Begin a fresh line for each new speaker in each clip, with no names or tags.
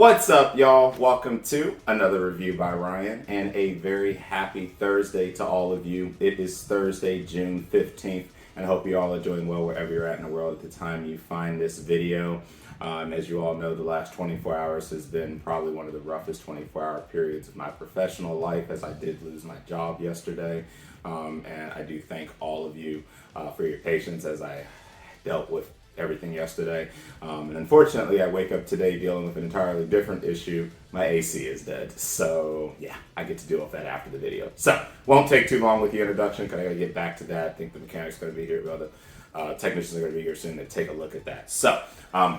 What's up, y'all? Welcome to another review by Ryan, and a very happy Thursday to all of you. It is Thursday, June 15th, and I hope you all are doing well wherever you're at in the world at the time you find this video. As you all know, the last 24 hours has been probably one of the roughest 24-hour periods of my professional life, as I did lose my job yesterday. And I do thank all of you for your patience as I dealt with everything yesterday. And unfortunately, I wake up today dealing with an entirely different issue. My AC is dead. So yeah, I get to deal with that after the video. So won't take too long with the introduction because I gotta get back to that. I think the mechanic's gonna be here, the technicians are gonna be here soon to take a look at that. So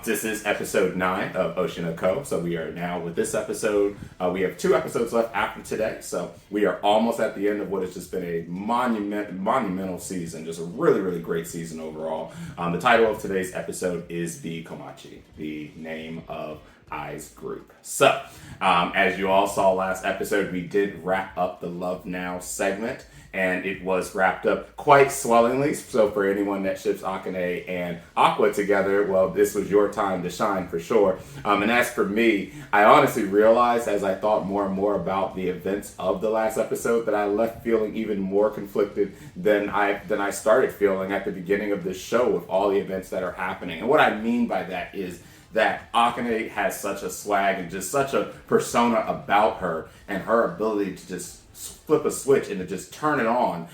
this is episode 9 of Oshi no Ko. So we are now with this episode. We have 2 episodes left after today. So we are almost at the end of what has just been a monumental season. Just a really great season overall. The title of today's episode is B-Komachi, the name of Ai's group. So, as you all saw last episode, we did wrap up the Love Now segment, and it was wrapped up quite swellingly. So for anyone that ships Akane and Aqua together, well, this was your time to shine for sure. And as for me, I honestly realized as I thought more and more about the events of the last episode that I left feeling even more conflicted than I started feeling at the beginning of this show with all the events that are happening. And what I mean by that is that Akane has such a swag and just such a persona about her and her ability to just flip a switch and to just turn it on,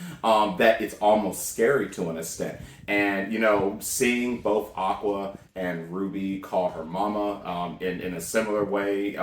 that it's almost scary to an extent. And, you know, seeing both Aqua and Ruby call her mama in a similar way.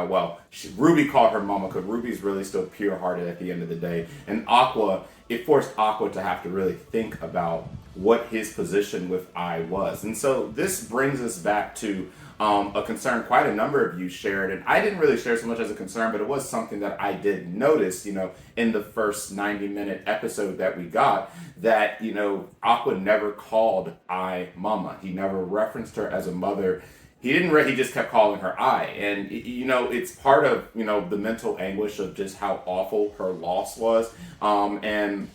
Ruby called her mama because Ruby's really still pure-hearted at the end of the day. And Aqua, it forced Aqua to have to really think about what his position with Ai was. And so this brings us back to a concern quite a number of you shared, and I didn't really share so much as a concern, but it was something that I did notice, you know, in the first 90-minute episode that we got, that, you know, Aqua never called Ai mama. He never referenced her as a mother. He just kept calling her Ai, and you know, it's part of, you know, the mental anguish of just how awful her loss was, and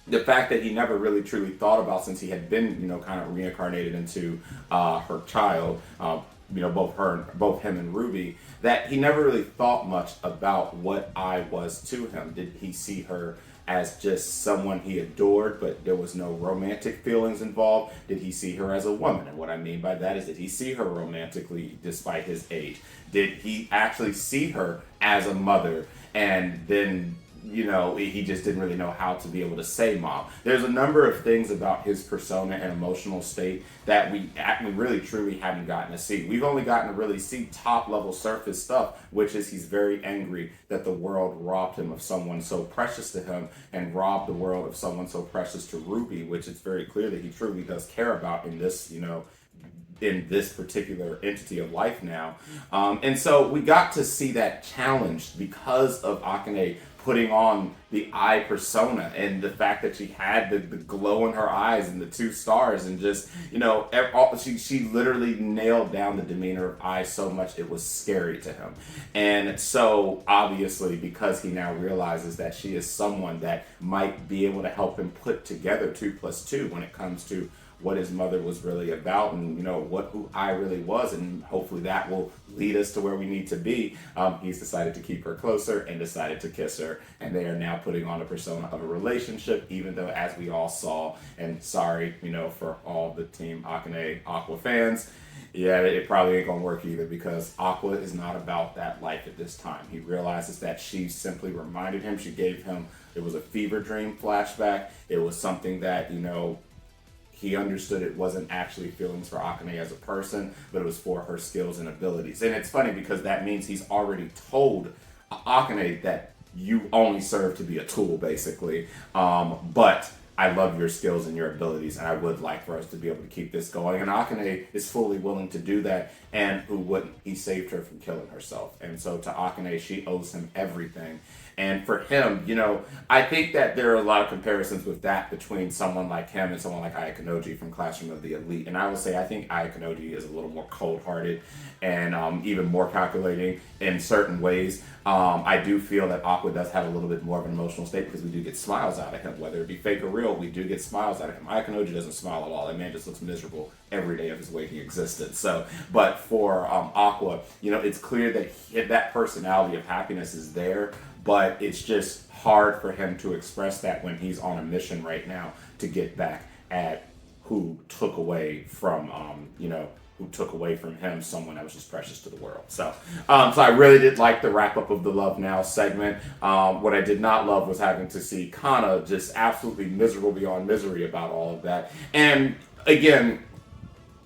the fact that he never really truly thought about, since he had been, you know, kind of reincarnated into her child, you know, both him and Ruby, that he never really thought much about what Ai was to him. Did he see her as just someone he adored, but there was no romantic feelings involved? Did he see her as a woman? And what I mean by that is, did he see her romantically despite his age? Did he actually see her as a mother, and then, you know, he just didn't really know how to be able to say mom? There's a number of things about his persona and emotional state that we really truly haven't gotten to see. We've only gotten to really see top level surface stuff, which is he's very angry that the world robbed him of someone so precious to him and robbed the world of someone so precious to Ruby, which it's very clear that he truly does care about in this, you know, in this particular entity of life now. And so we got to see that challenged because of Akane putting on the Ai persona, and the fact that she had the glow in her eyes and the 2 stars, and just, you know, she literally nailed down the demeanor of Ai so much it was scary to him. And so obviously, because he now realizes that she is someone that might be able to help him put together 2 plus 2 when it comes to what his mother was really about, and, you know, who Ai really was, and hopefully that will lead us to where we need to be. He's decided to keep her closer and decided to kiss her, and they are now putting on a persona of a relationship, even though, as we all saw, and sorry, you know, for all the Team Akane Aqua fans, yeah, it probably ain't gonna work either, because Aqua is not about that life at this time. He realizes that she simply reminded him, she gave him, it was a fever dream flashback. It was something that, you know, he understood it wasn't actually feelings for Akane as a person, but it was for her skills and abilities. And it's funny because that means he's already told Akane that you only serve to be a tool, basically. But I love your skills and your abilities, and I would like for us to be able to keep this going. And Akane is fully willing to do that, and who wouldn't? He saved her from killing herself. And so to Akane, she owes him everything. And for him, you know, I think that there are a lot of comparisons with that between someone like him and someone like Ayakanoji from Classroom of the Elite. And I will say, I think Ayakanoji is a little more cold-hearted and even more calculating in certain ways. I do feel that Aqua does have a little bit more of an emotional state, because we do get smiles out of him, whether it be fake or real. real, we do get smiles out of him. Ayakanoji doesn't smile at all. That man just looks miserable every day of his waking existence. So, but for Aqua, you know, it's clear that that personality of happiness is there, but it's just hard for him to express that when he's on a mission right now to get back at who took away from, who took away from him someone that was just precious to the world. So I really did like the wrap up of the Love Now segment. What I did not love was having to see Kana just absolutely miserable beyond misery about all of that. And again,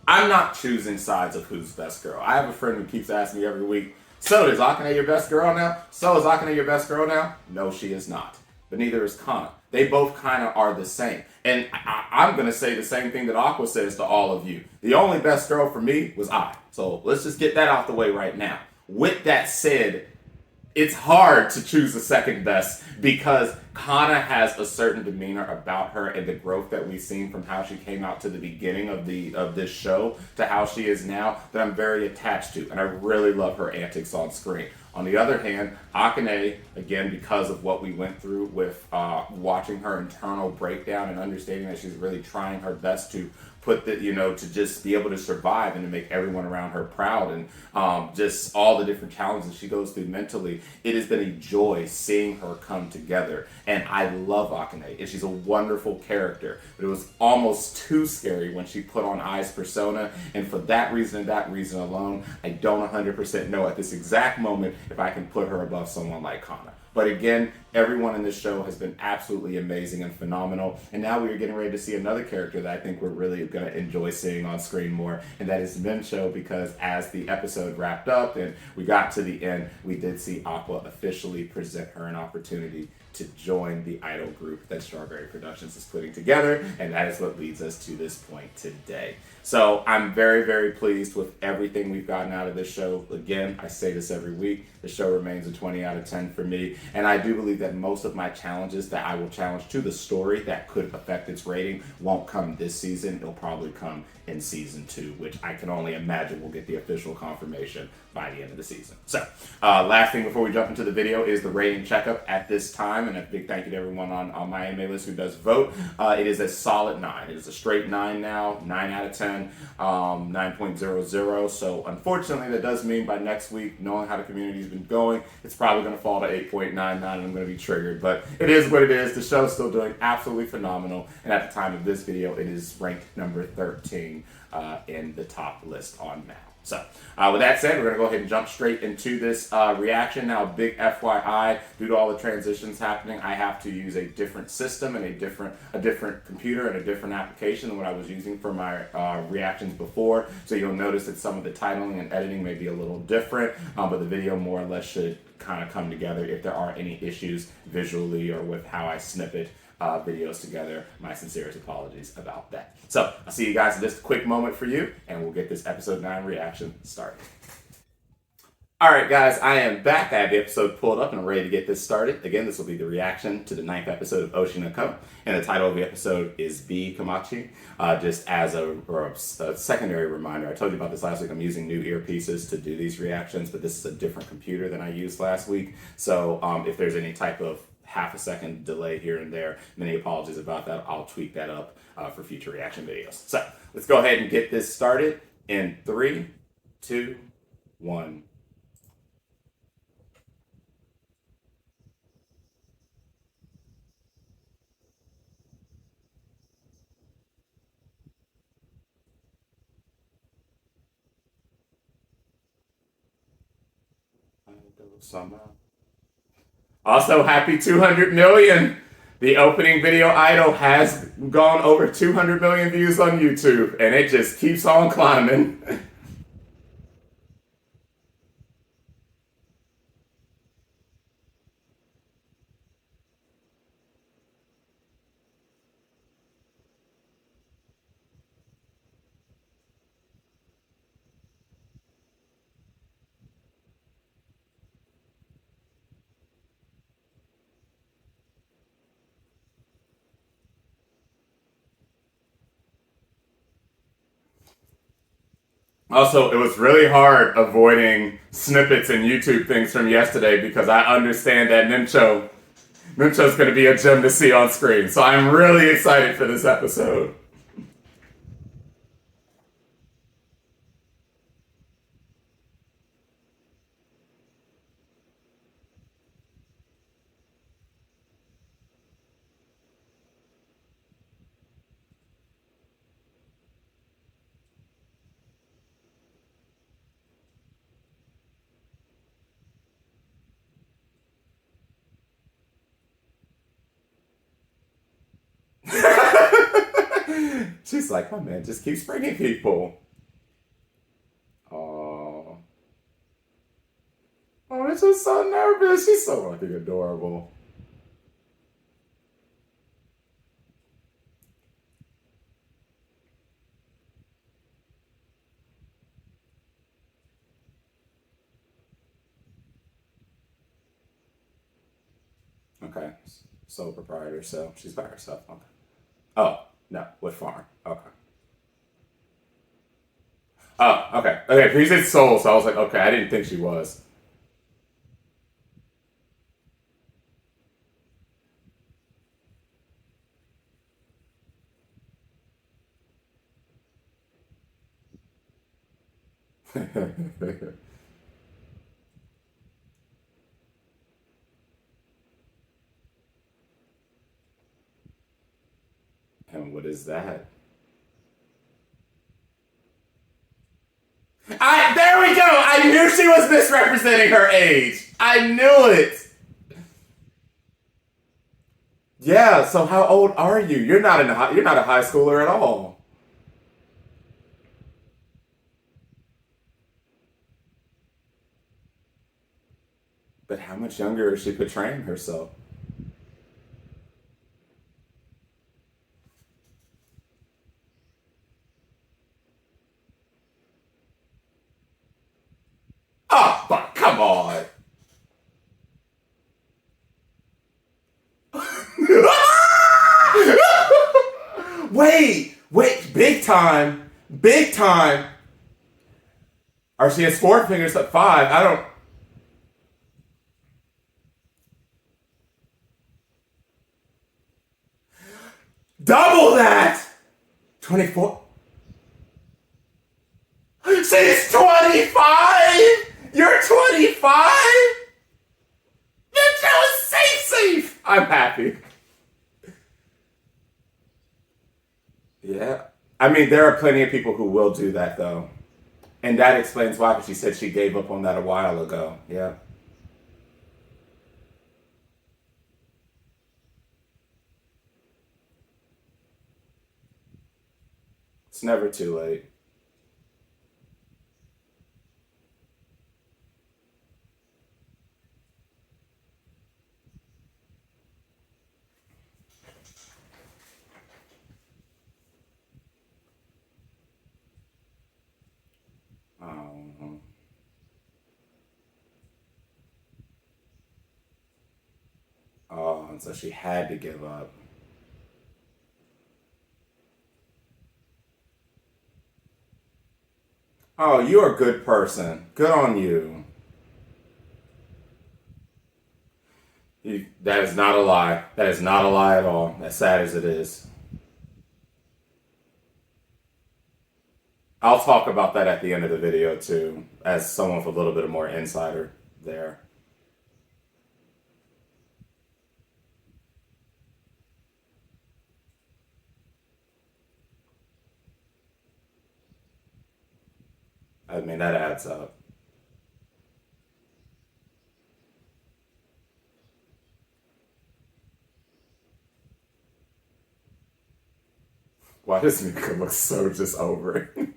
I'm not choosing sides of who's best girl. I have a friend who keeps asking me every week, so is Akane your best girl now? So is Akane your best girl now? No, she is not. But neither is Kana. They both kind of are the same. And I'm going to say the same thing that Aqua says to all of you. The only best girl for me was I. So let's just get that out the way right now. With that said, it's hard to choose the second best because Kana has a certain demeanor about her and the growth that we've seen from how she came out to the beginning of this show to how she is now that I'm very attached to. And I really love her antics on screen. On the other hand, Akane, again, because of what we went through with watching her internal breakdown and understanding that she's really trying her best to put the, to just be able to survive and to make everyone around her proud and just all the different challenges she goes through mentally, it has been a joy seeing her come together. And I love Akane, and she's a wonderful character. But it was almost too scary when she put on Ai's persona, and for that reason and that reason alone, I don't 100% know at this exact moment if I can put her above someone like Kana. But again, everyone in this show has been absolutely amazing and phenomenal. And now we are getting ready to see another character that I think we're really going to enjoy seeing on screen more. And that is Mincho, because as the episode wrapped up and we got to the end, we did see Aqua officially present her an opportunity to join the idol group that Strawberry Productions is putting together. And that is what leads us to this point today. So I'm very, very pleased with everything we've gotten out of this show. Again, I say this every week. The show remains a 20 out of 10 for me. And I do believe that most of my challenges that I will challenge to the story that could affect its rating won't come this season. It'll probably come in season 2, which I can only imagine will get the official confirmation by the end of the season. So, last thing before we jump into the video is the rating checkup at this time, and a big thank you to everyone on my anime list who does vote. It is a solid 9. It is a straight 9 now, 9 out of 10, 9.00. So, unfortunately, that does mean by next week, knowing how the community's been going, it's probably going to fall to 8.99, and I'm going to be triggered. But it is what it is. The show's still doing absolutely phenomenal, and at the time of this video, it is ranked number 13 in the top list on Now. So, with that said, we're going to go ahead and jump straight into this reaction. Now, big FYI, due to all the transitions happening, I have to use a different system and a different computer and a different application than what I was using for my reactions before. So you'll notice that some of the titling and editing may be a little different, but the video more or less should kind of come together. If there are any issues visually or with how I snippet videos together, my sincerest apologies about that. So I'll see you guys in just a quick moment for you, and we'll get this episode 9 reaction started. Alright guys, I am back. I have the episode pulled up and I'm ready to get this started. Again, this will be the reaction to the 9th episode of Oshi no Ko, and the title of the episode is B-Komachi. Just as a secondary reminder, I told you about this last week, I'm using new earpieces to do these reactions, but this is a different computer than I used last week. So if there's any type of half a second delay here and there, many apologies about that. I'll tweak that up for future reaction videos. So let's go ahead and get this started in 3, 2, 1. Also, happy 200 million. The opening video idol has gone over 200 million views on YouTube, and it just keeps on climbing. Also, it was really hard avoiding snippets and YouTube things from yesterday because I understand that Mincho Mincho's going to be a gem to see on screen, so I'm really excited for this episode. She's like, my man just keeps bringing people. Oh, oh, it's just so nervous. She's so fucking adorable. Okay, sole proprietor, so she's by herself. Okay. Oh, no, with farm. Okay. Oh, okay. Okay, he said soul, so I was like, okay, I didn't think she was. And what is that? There we go! I knew she was misrepresenting her age! I knew it! Yeah, so how old are you? You're not a high schooler at all. But how much younger is she portraying herself? Oh, but come on! Wait, big time, big time. Or she has four fingers at five. I don't. Double that! 24. She's 25! You're 25? That show is safe! I'm happy. Yeah. I mean, there are plenty of people who will do that, though. And that explains why, because she said she gave up on that a while ago. Yeah. It's never too late. Um, oh, and so she had to give up. Oh, you're a good person. Good on you. That is not a lie. That is not a lie at all. As sad as it is. I'll talk about that at the end of the video too, as someone with a little bit of more insider there. I mean, that adds up. Why does Mika look so just over it?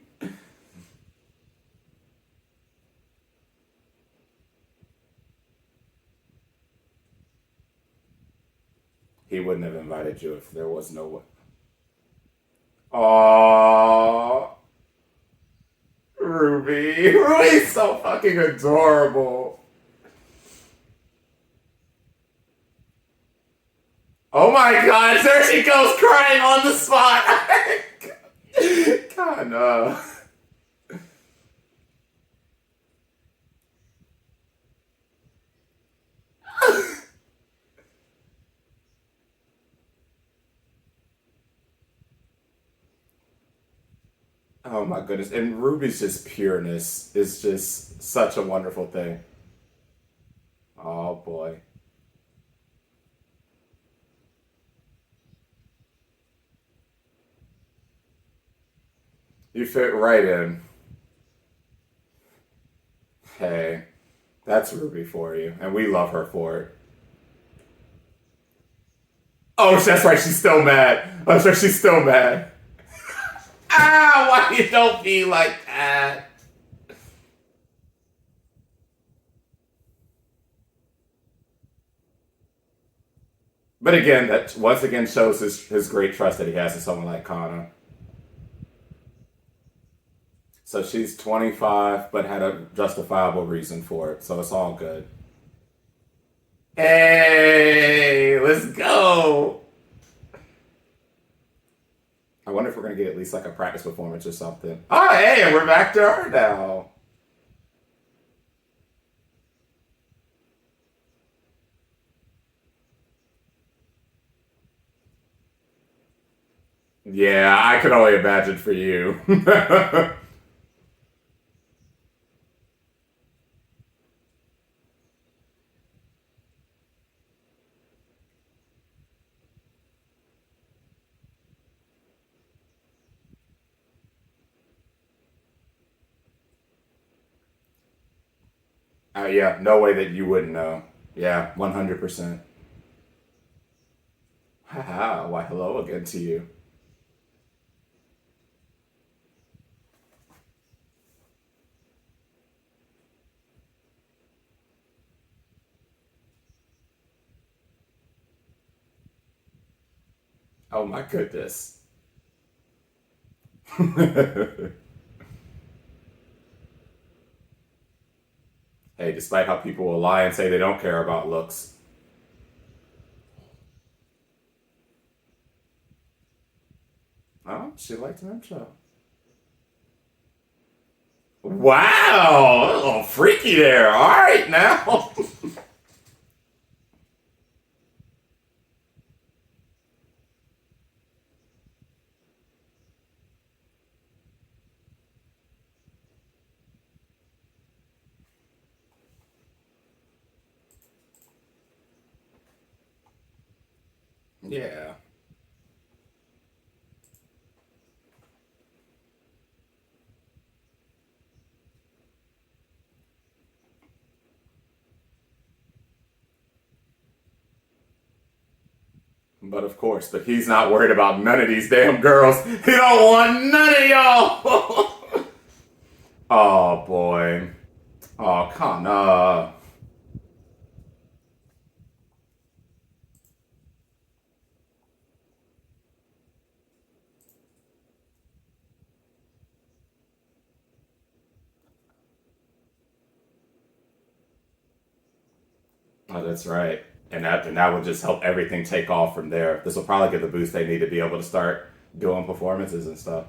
He wouldn't have invited you if there was no way. Aww. Ruby. Ruby's so fucking adorable. Oh my gosh, there she goes crying on the spot. God, no. Oh my goodness. And Ruby's just pureness is just such a wonderful thing. Oh boy. You fit right in. Hey, that's Ruby for you. And we love her for it. Oh, that's right. She's still mad. Oh, that's right. She's still mad. Ah, why you don't be like that? But again, that once again shows his great trust that he has in someone like Kana. So she's 25, but had a justifiable reason for it. So it's all good. Hey, let's go. I wonder if we're going to get at least like a practice performance or something. Oh, hey, and we're back to her now. Yeah, I can only imagine for you. Yeah, no way that you wouldn't know. Yeah, 100%. Haha, why hello again to you. Oh my goodness. Hey, despite how people will lie and say they don't care about looks. Oh, she liked an intro. Wow, a little freaky there. All right, now. Yeah. But he's not worried about none of these damn girls. He don't want none of y'all. Oh boy. Oh, Kana. Oh, that's right. And that would just help everything take off from there. This will probably get the boost they need to be able to start doing performances and stuff.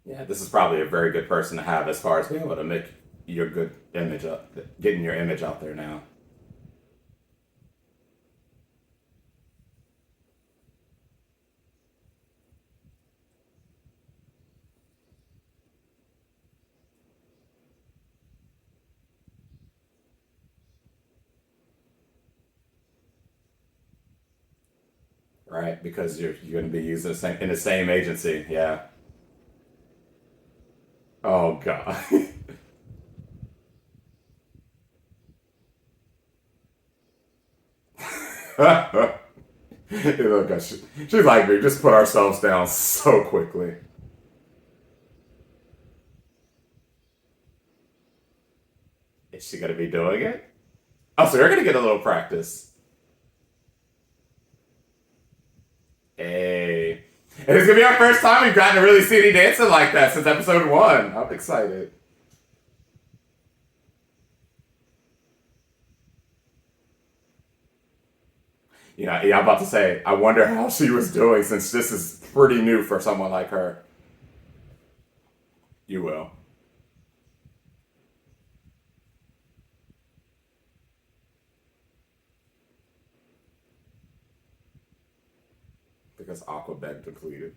Yeah, this is probably a very good person to have as far as being able to make your good image up, getting your image out there now. Right? Because you're going to be using the same in the same agency. Yeah. Oh god. Look, she's like me. Just put ourselves down so quickly. Is she going to be doing it? Oh, so you're going to get a little practice. Hey. And it's going to be our first time we've gotten to really see any dancing like that since episode 1. I'm excited. Yeah, I'm about to say, I wonder how she was doing since this is pretty new for someone like her. You will. Because Aqua begged to pleaded.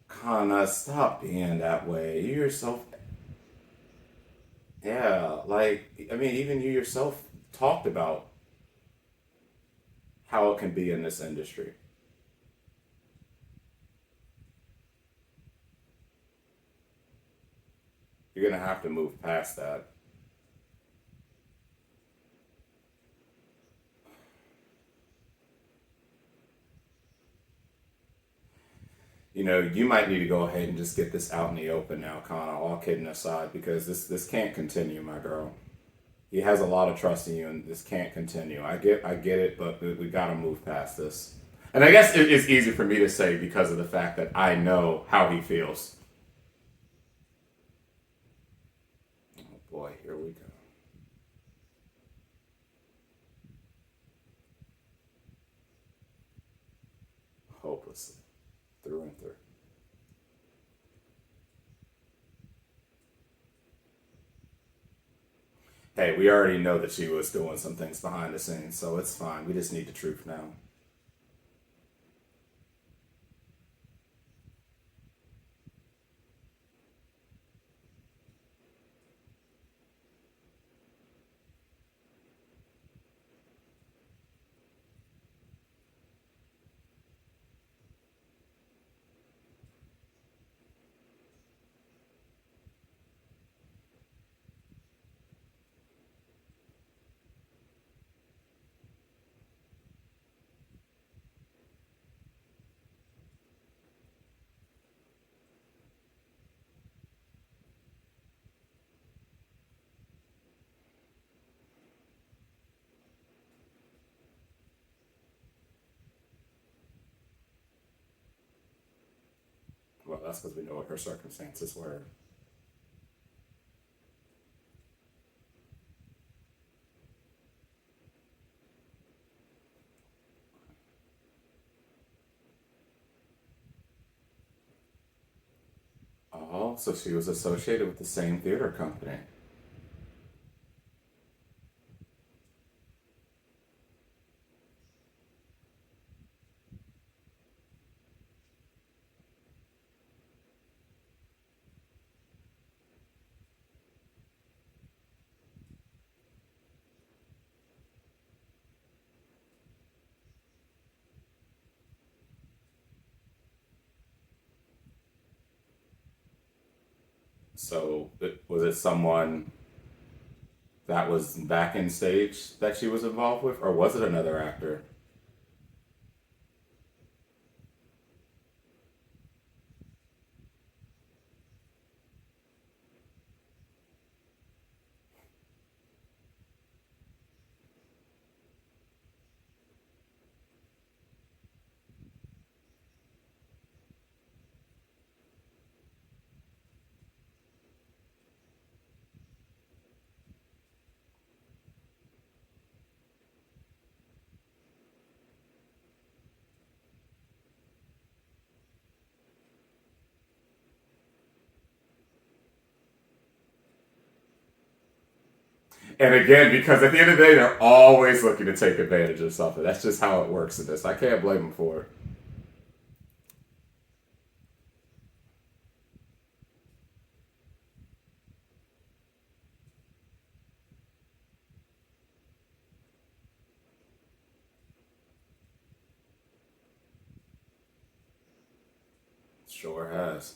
Kana, stop being that way. You yourself, yeah, like, I mean, even you yourself talked about how it can be in this industry. You're gonna have to move past that. You might need to go ahead and just get this out in the open now, Kana. All kidding aside, because this can't continue, my girl. He has a lot of trust in you, and this can't continue. I get it, but we got to move past this. And I guess it's easy for me to say because of the fact that I know how he feels. Oh boy, here we go. Hopelessly, through and through. Hey, we already know that she was doing some things behind the scenes, so it's fine. We just need the truth now. Well, that's because we know what her circumstances were. Oh, so she was associated with the same theater company. So, was it someone that was back in stage that she was involved with, or was it another actor? And again, because at the end of the day, they're always looking to take advantage of something. That's just how it works in this. I can't blame them for it. Sure has.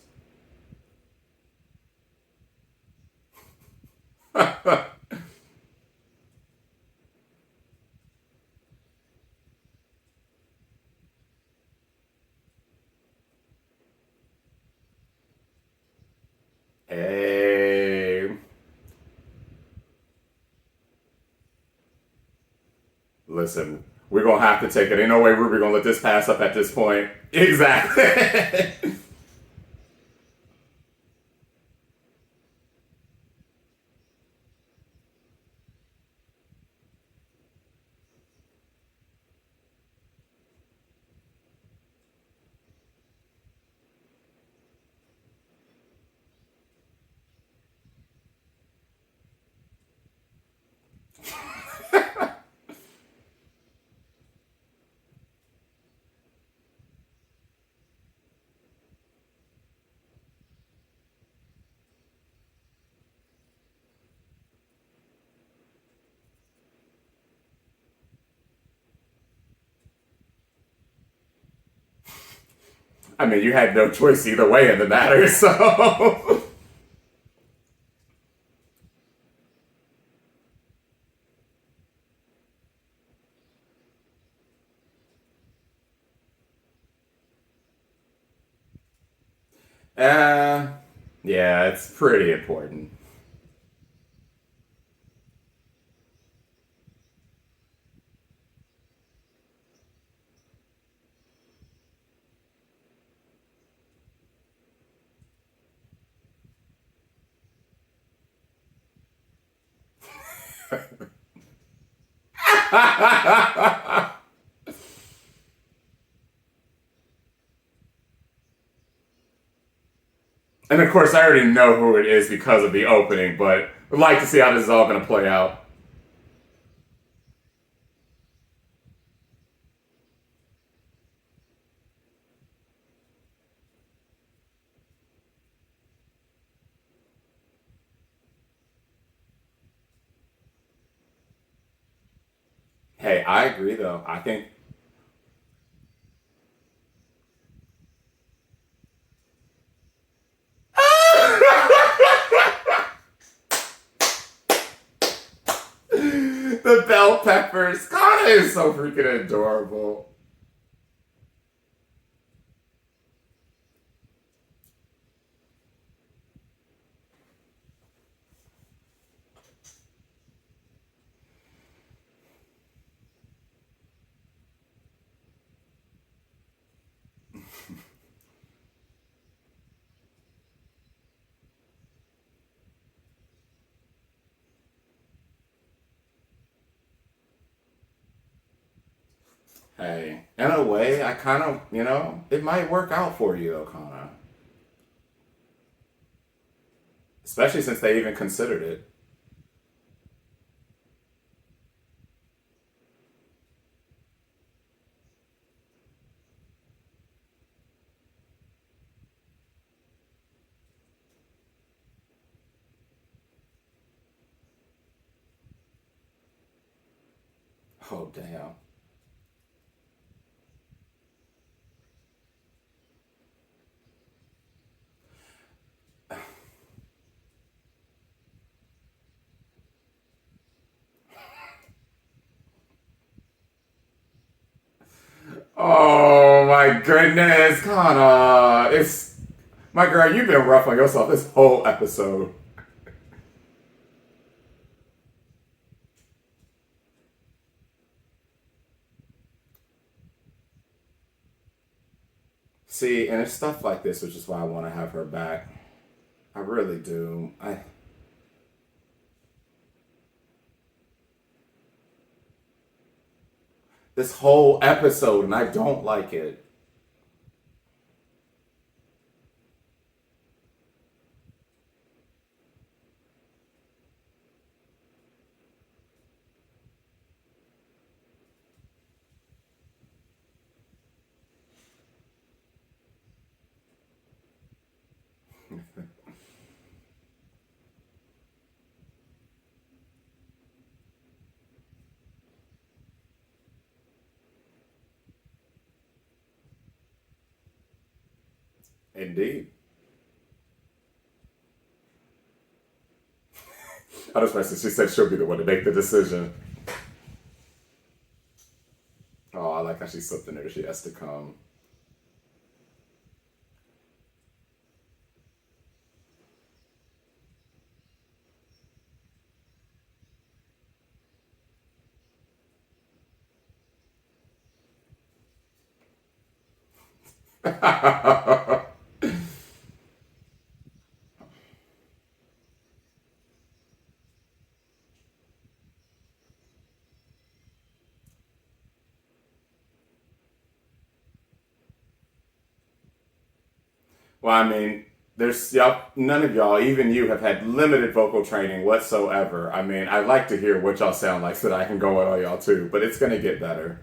Hey, listen, we're gonna have to take it. Ain't no way Ruby gonna let this pass up at this point. Exactly. I mean, you had no choice either way in the matter, so. uh, yeah, it's pretty important. And of course, I already know who it is because of the opening, but would like to see how this is all going to play out. Hey, I agree though. I think the bell peppers. God, it is so freaking adorable. Hey, in a way, I kind of, it might work out for you though, Kana. Especially since they even considered it. Oh, damn. Oh my goodness, Kana. It's my girl. You've been rough on yourself this whole episode. See, and it's stuff like this, which is why I want to have her back. I really do. This whole episode, and I don't like it. Indeed. I just messaged. She said she'll be the one to make the decision. Oh, I like how she slipped in there. She has to come. Well, I mean, There's yep, none of y'all, even you, have had limited vocal training whatsoever. I mean, I'd like to hear what y'all sound like so that I can go with all y'all too, but it's gonna get better.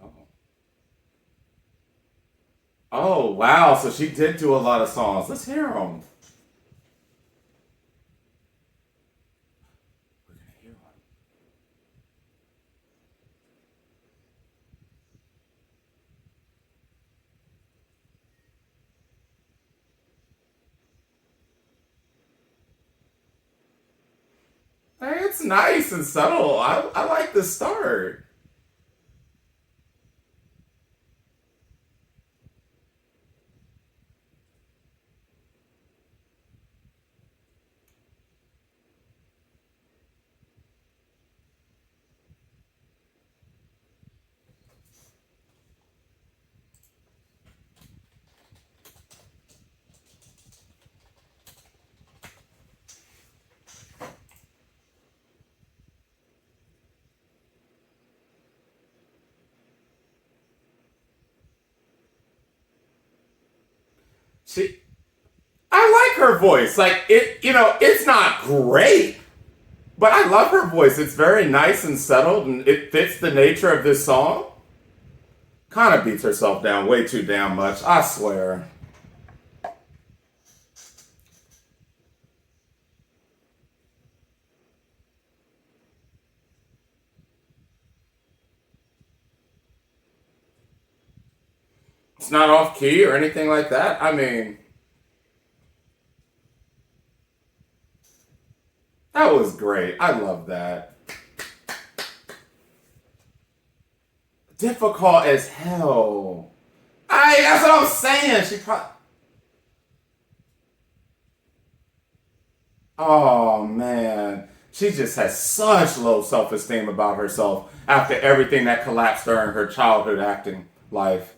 Oh. Oh, wow, so she did do a lot of songs. Let's hear them. We're gonna hear one. Hey, it's nice and subtle. I like the start. She I like her voice. Like it, it's not great, but I love her voice. It's very nice and settled, and it fits the nature of this song. Kind of beats herself down way too damn much, I swear. It's not off key or anything like that. I mean, that was great. I love that. Difficult as hell. That's what I'm saying. She probably. Oh man, she just has such low self-esteem about herself after everything that collapsed during her childhood acting life.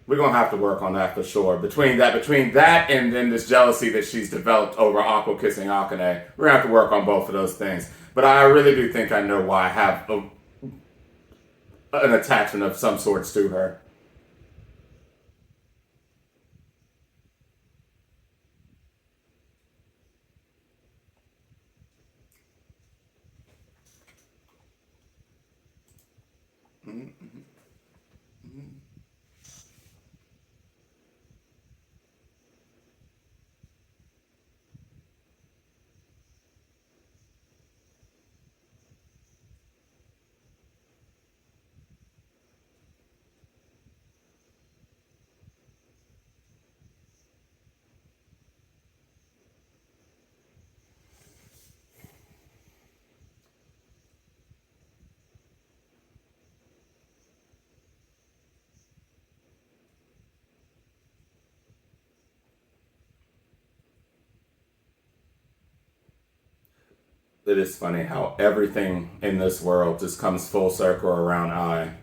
We're gonna have to work on that for sure. Between that, and then this jealousy that she's developed over Aqua kissing Akane, we're gonna have to work on both of those things. But I really do think I know why I have an attachment of some sorts to her. It is funny how everything in this world just comes full circle around I.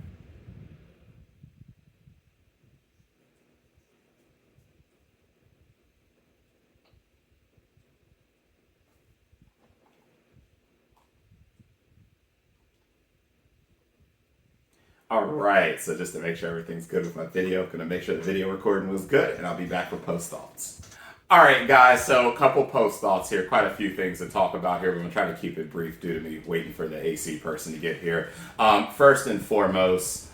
All right, so just to make sure everything's good with my video, gonna make sure the video recording was good, and I'll be back with post thoughts. All right, guys, so a couple post thoughts here, quite a few things to talk about here. We're gonna try to keep it brief due to me waiting for the AC person to get here. First and foremost,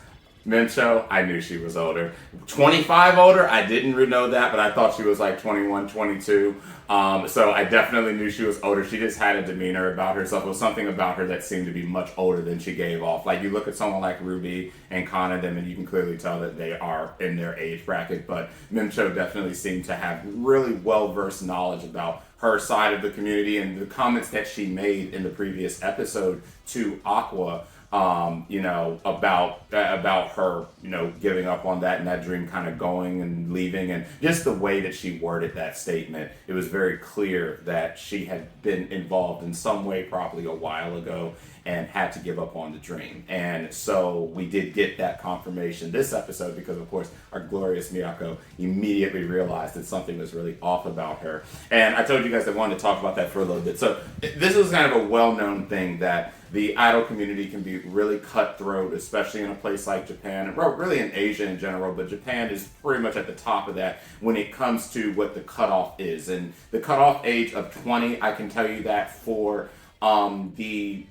Mincho, I knew she was older. 25 older, I didn't know that, but I thought she was like 21, 22. So I definitely knew she was older. She just had a demeanor about herself. It was something about her that seemed to be much older than she gave off. Like you look at someone like Ruby and Kana, them, and you can clearly tell that they are in their age bracket. But Mincho definitely seemed to have really well-versed knowledge about her side of the community, and the comments that she made in the previous episode to Aqua, about her, giving up on that and that dream kind of going and leaving, and just the way that she worded that statement. It was very clear that she had been involved in some way, probably a while ago, and had to give up on the dream. And so we did get that confirmation this episode because, of course, our glorious Miyako immediately realized that something was really off about her. And I told you guys I wanted to talk about that for a little bit. So this is kind of a well-known thing that the idol community can be really cutthroat, especially in a place like Japan, and really in Asia in general, but Japan is pretty much at the top of that when it comes to what the cutoff is. And the cutoff age of 20, I can tell you that for the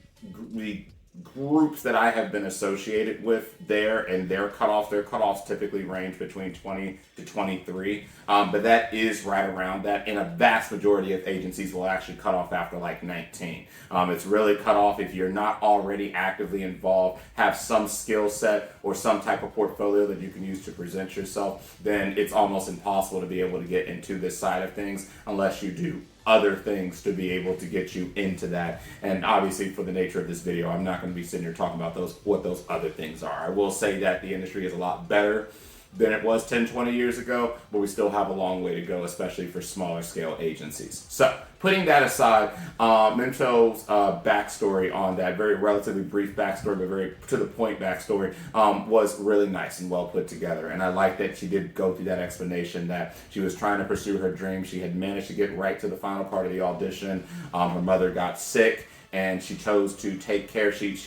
groups that I have been associated with there and their cutoffs typically range between 20 to 23, but that is right around that, and a vast majority of agencies will actually cut off after like 19. It's really cut off if you're not already actively involved, have some skill set or some type of portfolio that you can use to present yourself, then it's almost impossible to be able to get into this side of things unless you do other things to be able to get you into that. And obviously, for the nature of this video, I'm not going to be sitting here talking about what those other things are. I will say that the industry is a lot better than it was 10, 20 years ago, but we still have a long way to go, especially for smaller scale agencies. So, putting that aside, Memcho's backstory on that, very relatively brief backstory, but very to the point backstory, was really nice and well put together. And I like that she did go through that explanation that she was trying to pursue her dream. She had managed to get right to the final part of the audition. Her mother got sick, and she chose to take care. She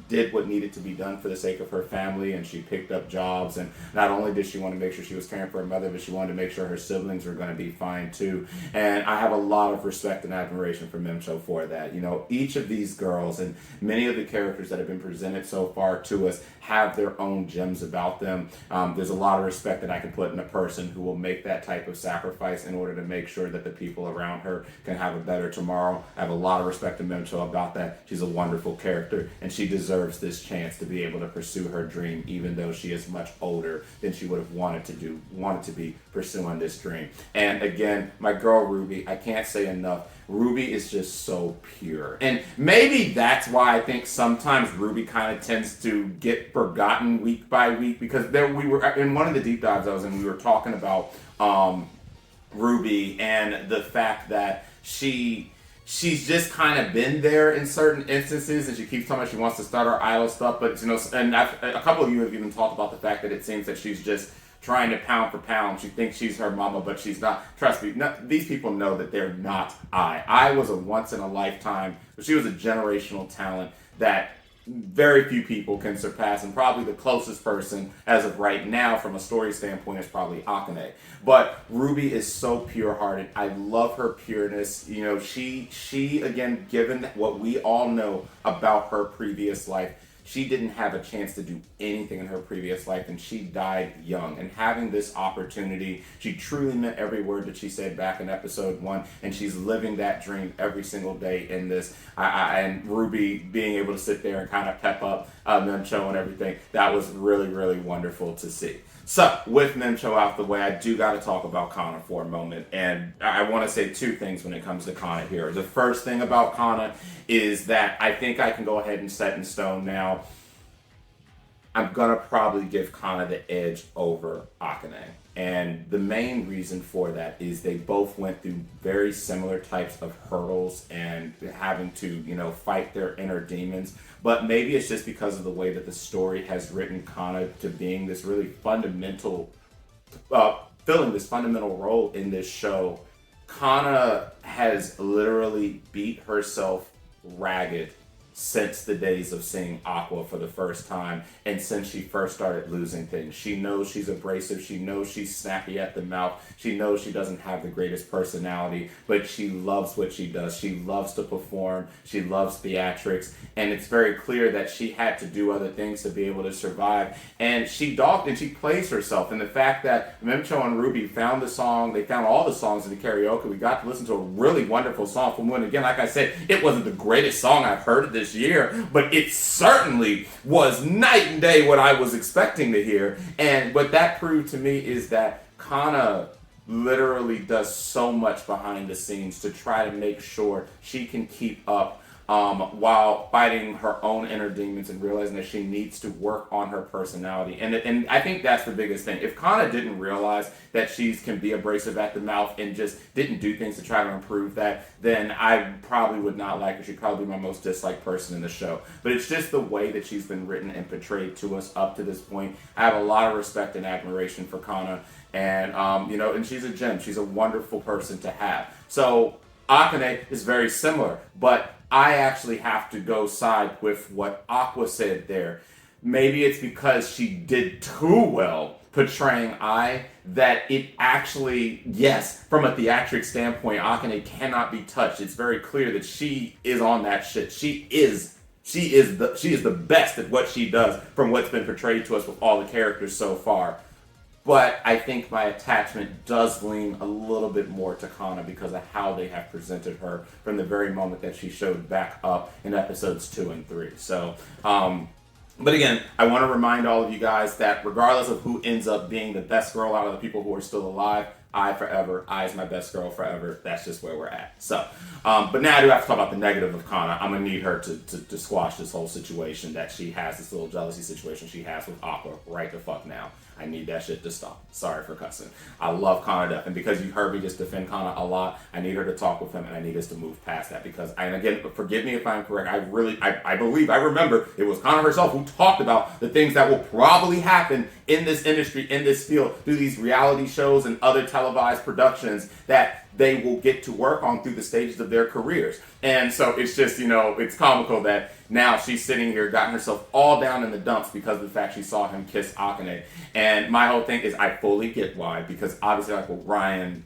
did what needed to be done for the sake of her family, and she picked up jobs. And not only did she want to make sure she was caring for her mother, but she wanted to make sure her siblings were going to be fine too. And I have a lot of respect and admiration for Memcho for that. You know, each of these girls and many of the characters that have been presented so far to us have their own gems about them. There's a lot of respect that I can put in a person who will make that type of sacrifice in order to make sure that the people around her can have a better tomorrow. I have a lot of respect to Memcho about that. She's a wonderful character, and she deserves this chance to be able to pursue her dream, even though she is much older than she would have wanted to be pursuing this dream. And again, my girl Ruby, I can't say enough. Ruby is just so pure. And maybe that's why I think sometimes Ruby kind of tends to get forgotten week by week, because we were in one of the deep dives I was in, we were talking about Ruby and the fact that she's just kind of been there in certain instances, and she keeps talking about she wants to start her idol stuff, but and a couple of you have even talked about the fact that it seems that she's just trying to pound for pound. She thinks she's her mama, but she's not. Trust me, these people know that they're not I was a once in a lifetime, but she was a generational talent that very few people can surpass, and probably the closest person as of right now from a story standpoint is probably Akane. But Ruby is so pure-hearted. I love her pureness. You know, she again, given what we all know about her previous life, she didn't have a chance to do anything in her previous life, and she died young. And having this opportunity, she truly meant every word that she said back in episode 1, and she's living that dream every single day in this. And Ruby being able to sit there and kind of pep up Memcho and everything, that was really, really wonderful to see. So, with Memcho out the way, I do got to talk about Kana for a moment. And I want to say two things when it comes to Kana here. The first thing about Kana is that I think I can go ahead and set in stone now. I'm going to probably give Kana the edge over Akane. And the main reason for that is they both went through very similar types of hurdles and having to, fight their inner demons. But maybe it's just because of the way that the story has written Kana to being this really fundamental, filling this fundamental role in this show. Kana has literally beat herself ragged since the days of seeing Aqua for the first time, and since she first started losing things. She knows she's abrasive, she knows she's snappy at the mouth, she knows she doesn't have the greatest personality, but she loves what she does. She loves to perform, she loves theatrics, and it's very clear that she had to do other things to be able to survive, and she dogged and she plays herself. And the fact that Memcho and Ruby found the song, they found all the songs in the karaoke, we got to listen to a really wonderful song from when, again, like I said, it wasn't the greatest song I've heard this year, but it certainly was night and day what I was expecting to hear. And what that proved to me is that Kana literally does so much behind the scenes to try to make sure she can keep up while fighting her own inner demons and realizing that she needs to work on her personality. And I think that's the biggest thing. If Kana didn't realize that she can be abrasive at the mouth and just didn't do things to try to improve that, then I probably would not like her. She'd probably be my most disliked person in the show. But it's just the way that she's been written and portrayed to us up to this point. I have a lot of respect and admiration for Kana. And, and she's a gem. She's a wonderful person to have. So Akane is very similar, but I actually have to go side with what Aqua said there. Maybe it's because she did too well portraying Ai that it actually, yes, from a theatric standpoint, Akane cannot be touched. It's very clear that she is on that shit. She is the best at what she does from what's been portrayed to us with all the characters so far. But I think my attachment does lean a little bit more to Kana because of how they have presented her from the very moment that she showed back up in episodes 2 and 3. So, but again, I want to remind all of you guys that regardless of who ends up being the best girl out of the people who are still alive, I forever. I is my best girl forever. That's just where we're at. So, but now I do have to talk about the negative of Kana. I'm going to need her to squash this whole situation that she has, this little jealousy situation she has with Aqua right the fuck now. I need that shit to stop. Sorry for cussing. I love Kana Death, and because you heard me just defend Kana a lot, I need her to talk with him, and I need us to move past that because, and again, forgive me if I'm correct, I remember it was Kana herself who talked about the things that will probably happen in this industry, in this field, through these reality shows and other televised productions that they will get to work on through the stages of their careers. And so it's just, it's comical that now she's sitting here, gotten herself all down in the dumps because of the fact she saw him kiss Akane. And my whole thing is I fully get why, because obviously like with Ryan,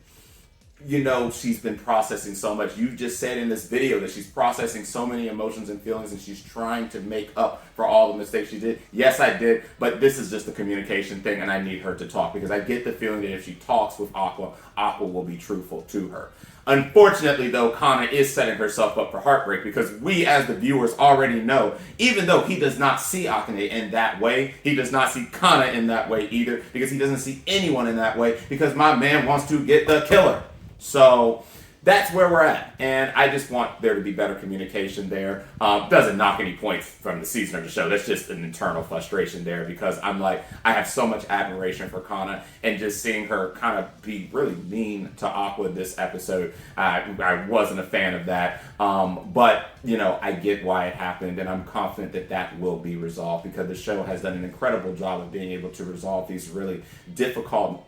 she's been processing so much. You just said in this video that she's processing so many emotions and feelings and she's trying to make up for all the mistakes she did. Yes, I did, but this is just a communication thing and I need her to talk because I get the feeling that if she talks with Aqua, Aqua will be truthful to her. Unfortunately, though, Kana is setting herself up for heartbreak because we as the viewers already know, even though he does not see Akane in that way, he does not see Kana in that way either because he doesn't see anyone in that way because my man wants to get the killer. So that's where we're at, and I just want there to be better communication there. Doesn't knock any points from the season of the show. That's just an internal frustration there because I'm like, I have so much admiration for Kana, and just seeing her kind of be really mean to Aqua this episode, I wasn't a fan of that. But, I get why it happened, and I'm confident that that will be resolved because the show has done an incredible job of being able to resolve these really difficult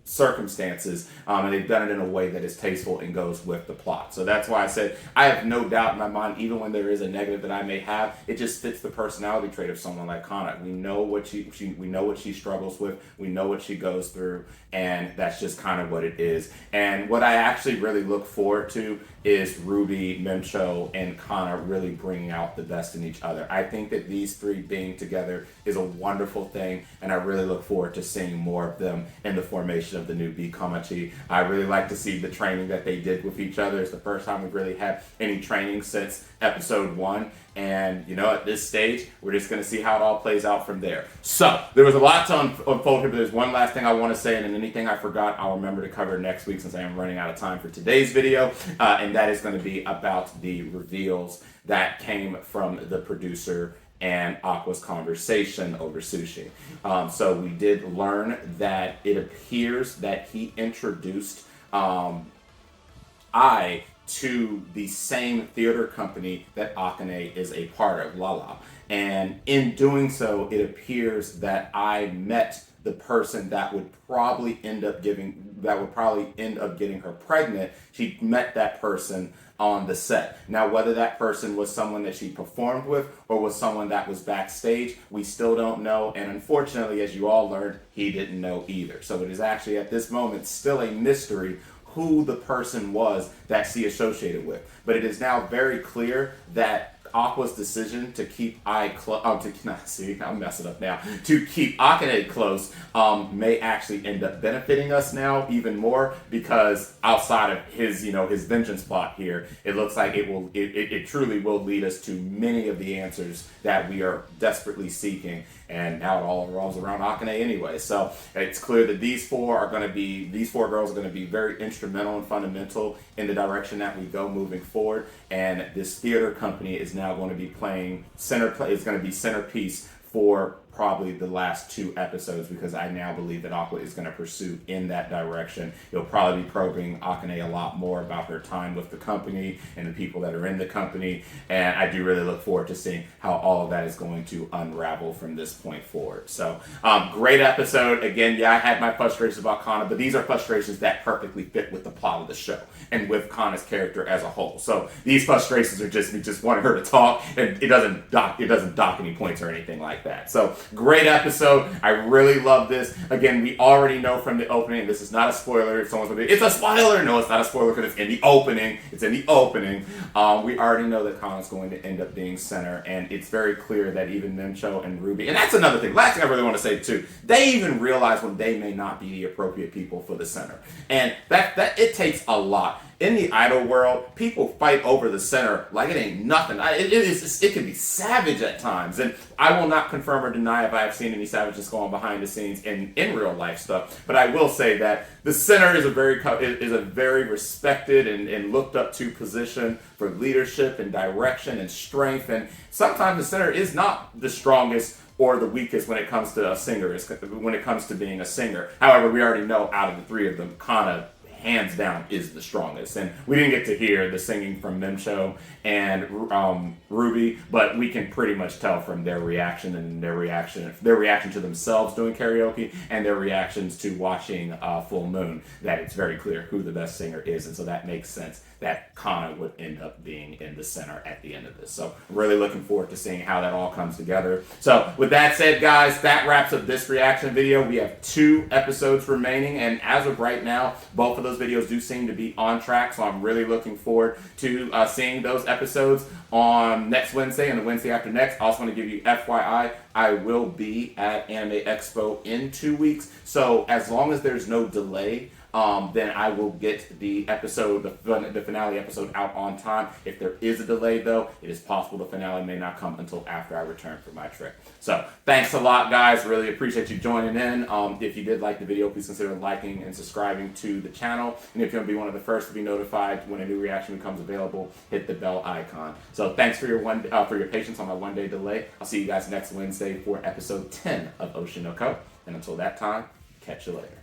circumstances, and they've done it in a way that is tasteful and goes with the plot. So that's why I said I have no doubt in my mind, even when there is a negative that I may have, it just fits the personality trait of someone like Kana. We know what we know what she struggles with, we know what she goes through, and that's just kind of what it is. And what I actually really look forward to is Ruby, Mincho, and Kana really bringing out the best in each other. I think that these three being together is a wonderful thing, and I really look forward to seeing more of them in the formation of the new B-Komachi. I really like to see the training that they did with each other. It's the first time we've really had any training since episode 1. And, at this stage, we're just going to see how it all plays out from there. So, there was a lot to unfold here, but there's one last thing I want to say, and then anything I forgot, I'll remember to cover next week since I am running out of time for today's video. And that is going to be about the reveals that came from the producer and Aqua's conversation over sushi. So we did learn that it appears that he introduced Ai to the same theater company that Akane is a part of, Lala. And in doing so, it appears that I met the person that would probably end up getting her pregnant. She met that person on the set. Now, whether that person was someone that she performed with or was someone that was backstage, we still don't know. And unfortunately, as you all learned, he didn't know either. So it is actually at this moment still a mystery who the person was that she associated with. But it is now very clear that Aqua's decision to keep I'm messing up now. To keep Akane close may actually end up benefiting us now even more because outside of his, his vengeance plot here, it looks like it truly will lead us to many of the answers that we are desperately seeking. and now it all revolves around Akane anyway. So it's clear that these four girls are going to be very instrumental and fundamental in the direction that we go moving forward. And this theater company is now going to be is going to be centerpiece for probably the last 2 episodes, because I now believe that Aqua is going to pursue in that direction. You'll probably be probing Akane a lot more about her time with the company and the people that are in the company, and I do really look forward to seeing how all of that is going to unravel from this point forward. So great episode. Again, yeah, I had my frustrations about Kana, but these are frustrations that perfectly fit with the plot of the show and with Kana's character as a whole. So these frustrations are just me just wanting her to talk, and it doesn't dock any points or anything like that. So great episode. I really love this. Again, we already know from the opening, this is not a spoiler. If someone's going to be, it's a spoiler. No, it's not a spoiler because it's in the opening. It's in the opening. We already know that Kana's going to end up being center, and it's very clear that even Mincho and Ruby, and that's another thing. Last thing I really want to say too, they even realize when they may not be the appropriate people for the center, and that it takes a lot. In the idol world, people fight over the center like it ain't nothing. It can be savage at times, and I will not confirm or deny if I have seen any savages going behind the scenes in real life stuff. But I will say that the center is a very respected and looked up to position for leadership and direction and strength. And sometimes the center is not the strongest or the weakest when it comes to when it comes to being a singer. However, we already know out of the 3 of them, Kana hands down is the strongest. And we didn't get to hear the singing from Mincho and Ruby, but we can pretty much tell from their reaction to themselves doing karaoke and their reactions to watching Full Moon that it's very clear who the best singer is. And so that makes sense that Kana would end up being in the center at the end of this. So I'm really looking forward to seeing how that all comes together. So with that said, guys, that wraps up this reaction video. We have 2 episodes remaining, and as of right now, both of those videos do seem to be on track. So I'm really looking forward to seeing those episodes on next Wednesday and the Wednesday after next. I also want to give you FYI, I will be at Anime Expo in 2 weeks. So as long as there's no delay, then I will get the finale episode out on time. If there is a delay, though, it is possible the finale may not come until after I return from my trip. So thanks a lot, guys. Really appreciate you joining in. If you did like the video, please consider liking and subscribing to the channel. And if you want to be one of the first to be notified when a new reaction becomes available, hit the bell icon. So thanks for your patience on my 1-day delay. I'll see you guys next Wednesday for episode 10 of Oshi no Ko. And until that time, catch you later.